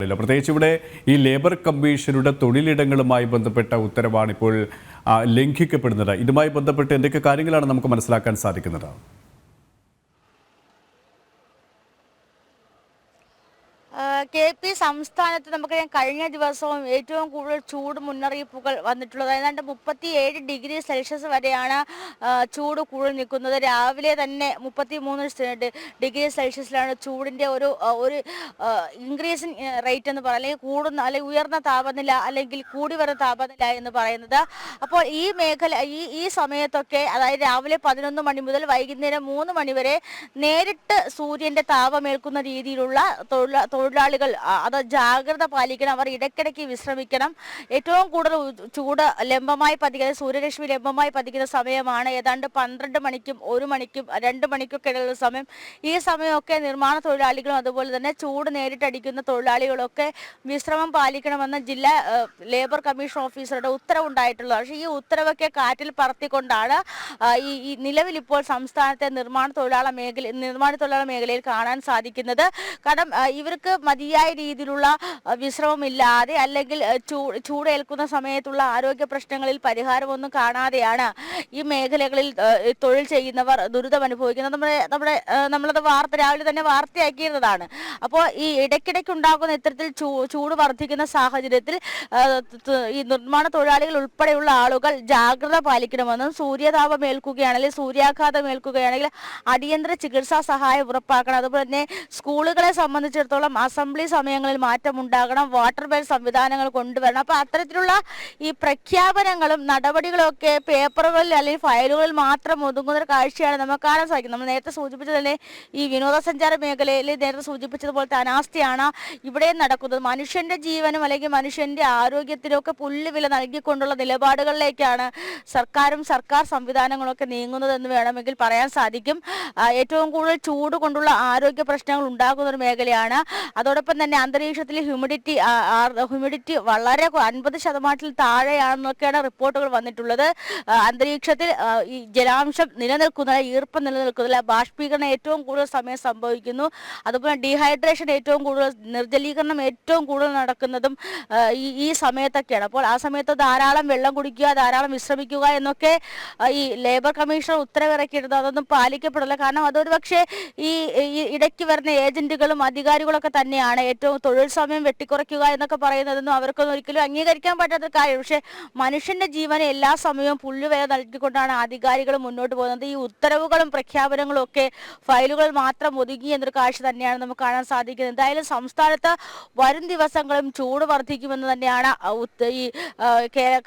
പ്രത്യേകിച്ച് ഇവിടെ ഈ ലേബർ കമ്മീഷനുടെ തൊഴിലിടങ്ങളുമായി ബന്ധപ്പെട്ട ഉത്തരവാണ് ഇപ്പോൾ ലംഘിക്കപ്പെടുന്നത്. ഇതുമായി ബന്ധപ്പെട്ട് എന്തൊക്കെ കാര്യങ്ങളാണ് നമുക്ക് മനസ്സിലാക്കാൻ സാധിക്കുന്നത്? കെ.പി. സംസ്ഥാനത്ത് നമുക്കറിയാം, കഴിഞ്ഞ ദിവസവും ഏറ്റവും കൂടുതൽ ചൂട് മുന്നറിയിപ്പുകൾ വന്നിട്ടുള്ളത്. ഏതാണ്ട് 37 ഡിഗ്രി സെൽഷ്യസ് വരെയാണ് ചൂട് കൂടുതൽ നിൽക്കുന്നത്. രാവിലെ തന്നെ 33 ഡിഗ്രി സെൽഷ്യസിലാണ് ചൂടിൻ്റെ ഒരു ഇൻക്രീസിങ് റേറ്റ് എന്ന് പറയുന്നത്, അല്ലെങ്കിൽ കൂടുന്ന അല്ലെങ്കിൽ ഉയർന്ന താപനില അല്ലെങ്കിൽ കൂടി വരുന്ന താപനില എന്ന് പറയുന്നത്. അപ്പോൾ ഈ മേഖല ഈ സമയത്തൊക്കെ, അതായത് രാവിലെ 11 മണി മുതൽ വൈകുന്നേരം 3 മണി വരെ നേരിട്ട് സൂര്യൻ്റെ താപമേൽക്കുന്ന രീതിയിലുള്ള തൊഴിലാളികൾ അത് ജാഗ്രത പാലിക്കണം. അവർ ഇടയ്ക്കിടയ്ക്ക് വിശ്രമിക്കണം. ഏറ്റവും കൂടുതൽ ചൂട് ലംബമായി പതിക്കുന്ന, സൂര്യരശ്മി ലംബമായി പതിക്കുന്ന സമയമാണ് ഏതാണ്ട് 12 മണിക്കും 1 മണിക്കും 2 മണിക്കൊക്കെ ഇടയിലുള്ള സമയം. ഈ സമയമൊക്കെ നിർമ്മാണ തൊഴിലാളികളും അതുപോലെ തന്നെ ചൂട് നേരിട്ടടിക്കുന്ന തൊഴിലാളികളൊക്കെ വിശ്രമം പാലിക്കണമെന്ന് ജില്ലാ ലേബർ കമ്മീഷൻ ഓഫീസറുടെ ഉത്തരവുണ്ടായിട്ടുള്ളത്. പക്ഷേ ഈ ഉത്തരവൊക്കെ കാറ്റിൽ പറത്തിക്കൊണ്ടാണ് ഈ നിലവിൽ ഇപ്പോൾ സംസ്ഥാനത്തെ നിർമ്മാണ തൊഴിലാളി മേഖലയിൽ കാണാൻ സാധിക്കുന്നത്. കാരണം ഇവർക്ക് മതിയായ രീതിയിലുള്ള വിശ്രമമില്ലാതെ, അല്ലെങ്കിൽ ചൂടേൽക്കുന്ന സമയത്തുള്ള ആരോഗ്യ പ്രശ്നങ്ങളിൽ പരിഹാരമൊന്നും കാണാതെയാണ് ഈ മേഖലകളിൽ തൊഴിൽ ചെയ്യുന്നവർ ദുരിതം അനുഭവിക്കുന്നത്. നമ്മളത് രാവിലെ തന്നെ വാർത്തയാക്കിയിരുന്നതാണ്. അപ്പോൾ ഈ ഇടയ്ക്കിടയ്ക്ക് ഉണ്ടാകുന്ന ഇത്തരത്തിൽ ചൂട് വർദ്ധിക്കുന്ന സാഹചര്യത്തിൽ ഈ നിർമ്മാണ തൊഴിലാളികൾ ഉൾപ്പെടെയുള്ള ആളുകൾ ജാഗ്രത പാലിക്കണമെന്നും, സൂര്യതാപം ഏൽക്കുകയാണെങ്കിൽ, സൂര്യാഘാതം ഏൽക്കുകയാണെങ്കിൽ അടിയന്തര ചികിത്സാ സഹായം ഉറപ്പാക്കണം. അതുപോലെ തന്നെ സ്കൂളുകളെ സംബന്ധിച്ചിടത്തോളം അസംബ്ലി സമയങ്ങളിൽ മാറ്റമുണ്ടാകണം, വാട്ടർ ബെൽ സംവിധാനങ്ങൾ കൊണ്ടുവരണം. അപ്പോൾ അത്തരത്തിലുള്ള ഈ പ്രഖ്യാപനങ്ങളും നടപടികളും ഒക്കെ പേപ്പറുകളിൽ അല്ലെങ്കിൽ ഫയലുകളിൽ മാത്രം ഒതുങ്ങുന്ന ഒരു കാഴ്ചയാണ് നമുക്ക് കാണാൻ സാധിക്കും. നമ്മൾ നേരത്തെ സൂചിപ്പിച്ചത് തന്നെ ഈ വിനോദസഞ്ചാര മേഖലയിൽ നേരത്തെ സൂചിപ്പിച്ചതുപോലത്തെ അനാസ്ഥയാണ് ഇവിടെ നടക്കുന്നത്. മനുഷ്യന്റെ ജീവനും അല്ലെങ്കിൽ മനുഷ്യന്റെ ആരോഗ്യത്തിനൊക്കെ പുല്ലുവില നൽകിക്കൊണ്ടുള്ള നിലപാടുകളിലേക്കാണ് സർക്കാരും സർക്കാർ സംവിധാനങ്ങളൊക്കെ നീങ്ങുന്നതെന്ന് വേണമെങ്കിൽ പറയാൻ സാധിക്കും. ഏറ്റവും കൂടുതൽ ചൂട് കൊണ്ടുള്ള ആരോഗ്യ പ്രശ്നങ്ങൾ ഉണ്ടാകുന്ന ഒരു മേഖലയാണ്. അതോടൊപ്പം തന്നെ അന്തരീക്ഷത്തിൽ ഹ്യൂമിഡിറ്റി വളരെ 50% താഴെയാണെന്നൊക്കെയാണ് റിപ്പോർട്ടുകൾ വന്നിട്ടുള്ളത്. അന്തരീക്ഷത്തിൽ ഈ ജലാംശം നിലനിൽക്കുന്നില്ല, ഈർപ്പം നിലനിൽക്കുന്നില്ല, ബാഷ്പീകരണം ഏറ്റവും കൂടുതൽ സമയം സംഭവിക്കുന്നു. അതുപോലെ ഡീഹൈഡ്രേഷൻ ഏറ്റവും കൂടുതൽ, നിർജ്ജലീകരണം ഏറ്റവും കൂടുതൽ നടക്കുന്നതും ഈ സമയത്തൊക്കെയാണ്. അപ്പോൾ ആ സമയത്ത് ധാരാളം വെള്ളം കുടിക്കുക, ധാരാളം വിശ്രമിക്കുക എന്നൊക്കെ ഈ ലേബർ കമ്മീഷണർ ഉത്തരവിറക്കിയിരുന്നു. അതൊന്നും പാലിക്കപ്പെടില്ല. കാരണം അതൊരു പക്ഷേ ഈ ഇടയ്ക്ക് വരുന്ന ഏജന്റുകളും അധികാരികളൊക്കെ തന്നെയാണ് ഏറ്റവും തൊഴിൽ സമയം വെട്ടിക്കുറയ്ക്കുക എന്നൊക്കെ പറയുന്നതെന്നും അവർക്കൊന്നും ഒരിക്കലും അംഗീകരിക്കാൻ പറ്റാത്ത കാര്യം. പക്ഷേ മനുഷ്യന്റെ ജീവനെ എല്ലാ സമയവും പുല്ലുവില നൽകിക്കൊണ്ടാണ് അധികാരികൾ മുന്നോട്ട് പോകുന്നത്. ഈ ഉത്തരവുകളും പ്രഖ്യാപനങ്ങളും ഒക്കെ ഫയലുകൾ മാത്രം ഒതുങ്ങി എന്നൊരു കാഴ്ച തന്നെയാണ് നമുക്ക് കാണാൻ സാധിക്കുന്നത്. എന്തായാലും സംസ്ഥാനത്ത് വരും ദിവസങ്ങളും ചൂട് വർദ്ധിക്കുമെന്ന് തന്നെയാണ് ഈ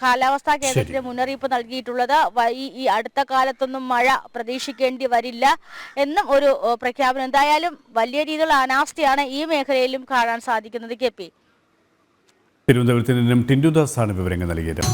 കാലാവസ്ഥാ കേന്ദ്രത്തിന് മുന്നറിയിപ്പ് നൽകിയിട്ടുള്ളത്. ഈ അടുത്ത കാലത്തൊന്നും മഴ പ്രതീക്ഷിക്കേണ്ടി വരില്ല എന്നും ഒരു പ്രഖ്യാപനം. എന്തായാലും വലിയ രീതിയിലുള്ള അനാസ്ഥയാണ് ഈ മേഖലയിലും കാണാൻ സാധിക്കുന്നത്. കെ.പി. തിരുവനന്തപുരത്ത് നിന്നും ടിൻഡു ദാസാണ് വിവരങ്ങൾ നൽകിയത്.